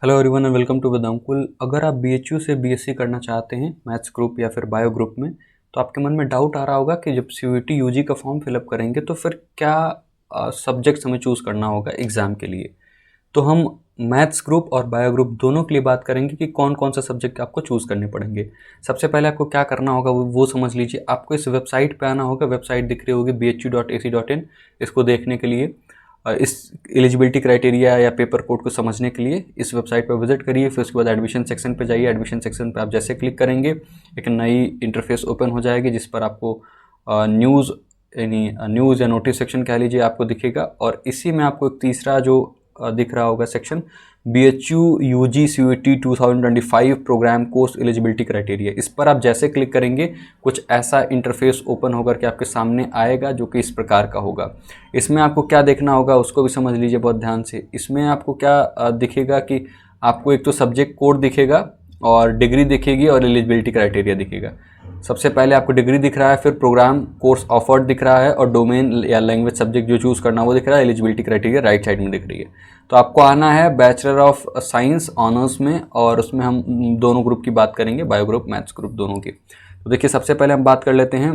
Hello everyone and welcome to Vedankul. अगर आप BHU से बीएससी करना चाहते हैं मैथ्स ग्रुप या फिर बायो ग्रुप में, तो आपके मन में डाउट आ रहा होगा कि जब सीयूईटी यूजी का फॉर्म फिलअप करेंगे तो फिर क्या सब्जेक्ट्स हमें चूज़ करना होगा एग्ज़ाम के लिए। तो हम मैथ्स ग्रुप और बायो ग्रुप दोनों के लिए बात करेंगे कि कौन कौन सा सब्जेक्ट आपको चूज़ करने पड़ेंगे। सबसे पहले आपको क्या करना होगा वो समझ लीजिए। आपको इस वेबसाइट पे आना होगा, वेबसाइट दिख रही होगी bhu.ac.in। इसको देखने के लिए इस एलिजिबिलिटी क्राइटेरिया या पेपर कोड को समझने के लिए इस वेबसाइट पर विजिट करिए। फिर उसके बाद एडमिशन सेक्शन पे जाइए। एडमिशन सेक्शन पे आप जैसे क्लिक करेंगे एक नई इंटरफेस ओपन हो जाएगी जिस पर आपको न्यूज़ या नोटिस सेक्शन कह लीजिए आपको दिखेगा। और इसी में आपको एक तीसरा जो दिख रहा होगा section BHU UG CUET 2025 programme course eligibility criteria, इस पर आप जैसे क्लिक करेंगे कुछ ऐसा इंटरफेस ओपन होकर के आपके सामने आएगा जो कि इस प्रकार का होगा। इसमें आपको क्या देखना होगा उसको भी समझ लीजिए बहुत ध्यान से। इसमें आपको क्या दिखेगा कि आपको एक तो सब्जेक्ट कोड दिखेगा और डिग्री दिखेगी और एलिजिबिलिटी क्राइटेरिया दिखेगा। सबसे पहले आपको डिग्री दिख रहा है, फिर प्रोग्राम कोर्स ऑफर्ड दिख रहा है और डोमेन या लैंग्वेज सब्जेक्ट जो चूज़ करना वो दिख रहा है। एलिजिबिलिटी क्राइटेरिया राइट साइड में दिख रही है। तो आपको आना है बैचलर ऑफ साइंस ऑनर्स में, और उसमें हम दोनों ग्रुप की बात करेंगे, बायो ग्रुप मैथ्स ग्रुप दोनों की। तो देखिए सबसे पहले हम बात कर लेते हैं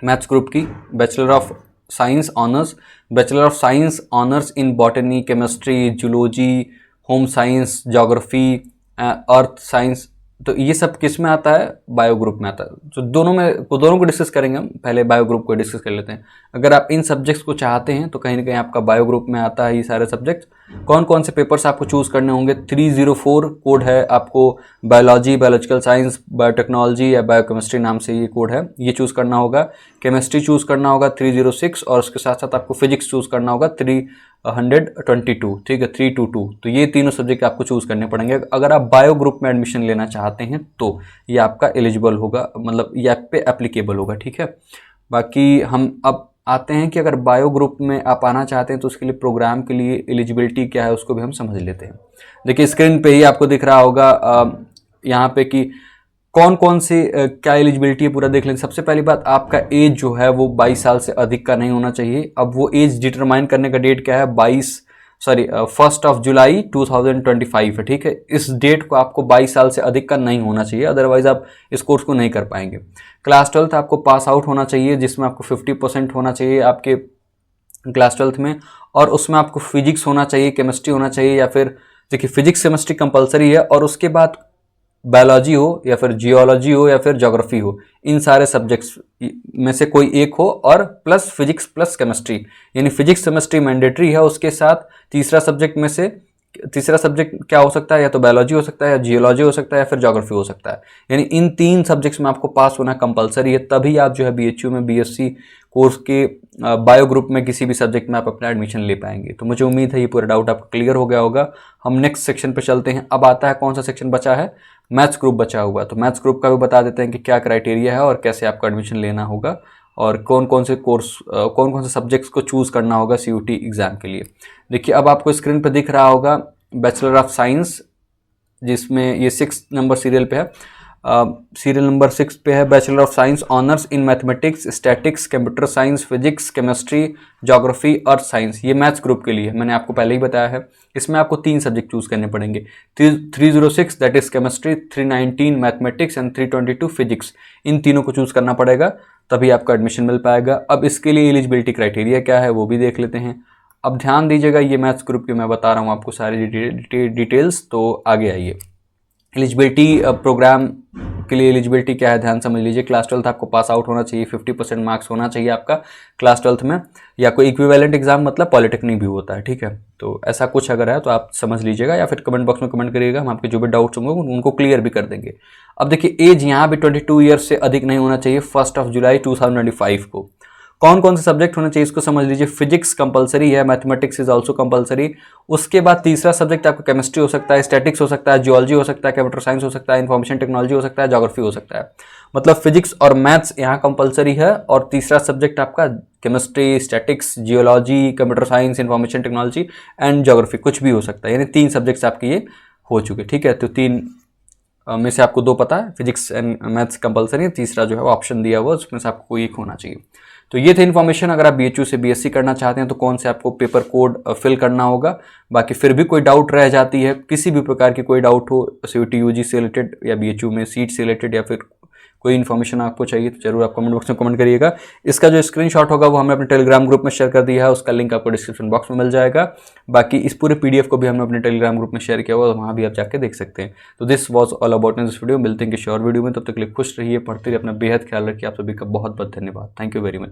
मैथ्स ग्रुप की। Bachelor of science honours, bachelor of science honours in botany, chemistry, zoology, home science, geography, earth science. तो ये सब किस में आता है? बायो ग्रुप में आता है। तो दोनों को डिस्कस करेंगे हम। पहले बायो ग्रुप को डिस्कस कर लेते हैं। अगर आप इन सब्जेक्ट्स को चाहते हैं तो कहीं ना कहीं आपका बायो ग्रुप में आता है ये सारे सब्जेक्ट्स। कौन कौन से पेपर्स आपको चूज़ करने होंगे? 304 कोड है आपको। बायोलॉजी, बायोलॉजिकल साइंस, बायोटेक्नोलॉजी या बायोकेमिस्ट्री नाम से ये कोड है, ये चूज़ करना होगा। केमिस्ट्री चूज़ करना होगा 306, और उसके साथ साथ आपको फिजिक्स चूज़ करना होगा 322, ठीक है, 322। तो ये तीनों सब्जेक्ट आपको चूज़ करने पड़ेंगे अगर आप बायो ग्रुप में एडमिशन लेना चाहते हैं। तो ये आपका एलिजिबल होगा, मतलब ये आप पे एप्लीकेबल होगा, ठीक है। बाकी हम अब आते हैं कि अगर बायो ग्रुप में आप आना चाहते हैं तो उसके लिए प्रोग्राम के लिए एलिजिबिलिटी क्या है उसको भी हम समझ लेते हैं। देखिए स्क्रीन पे ही आपको दिख रहा होगा यहाँ पे कि कौन कौन से क्या एलिजिबिलिटी है, पूरा देख लेंगे। सबसे पहली बात, आपका एज जो है वो 22 साल से अधिक का नहीं होना चाहिए। अब वो एज डिटरमाइन करने का डेट क्या है? 1 जुलाई 2025 है, ठीक है। इस डेट को आपको 22 साल से अधिक का नहीं होना चाहिए, अदरवाइज आप इस कोर्स को नहीं कर पाएंगे। क्लास 12th आपको पास आउट होना चाहिए, जिसमें आपको 50% होना चाहिए आपके क्लास 12th में, और उसमें आपको फिजिक्स होना चाहिए, केमिस्ट्री होना चाहिए, या फिर देखिए फिजिक्स केमिस्ट्री कंपलसरी है, और उसके बाद बायोलॉजी हो या फिर जियोलॉजी हो या फिर ज्योग्राफी हो, इन सारे सब्जेक्ट्स में से कोई एक हो, और प्लस फिजिक्स प्लस केमिस्ट्री, यानी फिजिक्स केमिस्ट्री मैंडेटरी है। उसके साथ तीसरा सब्जेक्ट क्या हो सकता है? या तो बायोलॉजी हो सकता है, या जियोलॉजी हो सकता है, या फिर ज्योग्राफी हो सकता है। यानी इन 3 सब्जेक्ट्स में आपको पास होना कंपलसरी है, तभी आप जो है बीएचयू में बीएससी कोर्स के बायो ग्रुप में किसी भी सब्जेक्ट में आप अपना एडमिशन ले पाएंगे। तो मुझे उम्मीद है ये पूरा डाउट आपको क्लियर हो गया होगा। हम नेक्स्ट सेक्शन पे चलते हैं। अब आता है कौन सा सेक्शन बचा है? मैथ्स ग्रुप बचा हुआ। तो मैथ्स ग्रुप का भी बता देते हैं कि क्या क्राइटेरिया है और कैसे आपको एडमिशन लेना होगा, और कौन कौन से सब्जेक्ट्स को चूज़ करना होगा सीयूटी एग्ज़ाम के लिए। देखिए अब आपको स्क्रीन पर दिख रहा होगा बैचलर ऑफ साइंस, जिसमें ये 6 नंबर सीरियल पे है। सीरियल नंबर 6 पे है bachelor of science honours in mathematics, statics, computer science, physics, chemistry, geography, earth science. ये मैथ्स ग्रुप के लिए मैंने आपको पहले ही बताया है। इसमें आपको 3 सब्जेक्ट चूज़ करने पड़ेंगे। 306 that is chemistry, 319 mathematics and 322 physics. इन तीनों को चूज़ करना पड़ेगा, तभी आपका एडमिशन मिल पाएगा। अब इसके लिए एलिजिबिलिटी क्राइटेरिया क्या है वो भी देख लेते हैं। अब ध्यान दीजिएगा, ये मैथ्स ग्रुप की मैं बता रहा हूँ आपको सारी डिटेल्स। तो आगे आइए, एलिजिबिलिटी प्रोग्राम के लिए एलिजिबिलिटी क्या है ध्यान समझ लीजिए। क्लास 12th आपको पास आउट होना चाहिए, 50% मार्क्स होना चाहिए आपका क्लास 12th में, या कोई इक्विवेलेंट एग्जाम, मतलब पॉलिटेक्निक भी होता है, ठीक है। तो ऐसा कुछ अगर है तो आप समझ लीजिएगा, या फिर कमेंट बॉक्स में कमेंट करिएगा, हम आपके जो भी डाउट्स होंगे उनको क्लियर भी कर देंगे। अब देखिए एज यहाँ भी 22 ईयर्स से अधिक नहीं होना चाहिए 1 जुलाई 2025 को। कौन कौन से सब्जेक्ट होने चाहिए इसको समझ लीजिए। फिजिक्स कंपलसरी है, मैथमेटिक्स इज ऑल्सो कंपलसरी। उसके बाद तीसरा सब्जेक्ट आपका केमिस्ट्री हो सकता है, स्टैटिक्स हो सकता है, जियोलॉजी हो सकता है, कंप्यूटर साइंस हो सकता है, इन्फॉर्मेशन टेक्नोलॉजी हो सकता है, ज्योग्राफी हो सकता है। मतलब फिजिक्स और मैथ्स यहाँ कंपलसरी है, और तीसरा सब्जेक्ट आपका chemistry, statics, geology, computer science, information technology and geography कुछ भी हो सकता है। यानी 3 सब्जेक्ट्स आपके ये हो चुके, ठीक है। तो 3 में से आपको 2 पता है, फिजिक्स एंड मैथ्स कंपलसरी है, तीसरा जो है ऑप्शन दिया हुआ उसमें से आपको कोई एक होना चाहिए। तो ये थे इन्फॉर्मेशन। अगर आप BHU से BSc करना चाहते हैं तो कौन से आपको पेपर कोड फिल करना होगा। बाकी फिर भी कोई डाउट रह जाती है, किसी भी प्रकार की कोई डाउट हो CUET UG से रिलेटेड या BHU में सीट से रिलेटेड या फिर कोई इन्फॉर्मेशन आपको चाहिए, तो जरूर आप कमेंट बॉक्स में कमेंट करिएगा। इसका जो स्क्रीनशॉट होगा वो हमने अपने टेलीग्राम ग्रुप में शेयर कर दिया है, उसका लिंक आपको डिस्क्रिप्शन बॉक्स में मिल जाएगा। बाकी इस पूरे PDF को भी हमने अपने टेलीग्राम ग्रुप में शेयर किया हुआ, वहाँ भी आप जाके देख सकते हैं। तो this was all about in this video. मिलते हैं किसी और वीडियो में, तब तक के लिए खुश रहिए, पढ़ते रहिए, अपना बेहद ख्याल रखिए। आप सभी का बहुत बहुत धन्यवाद। Thank you very much.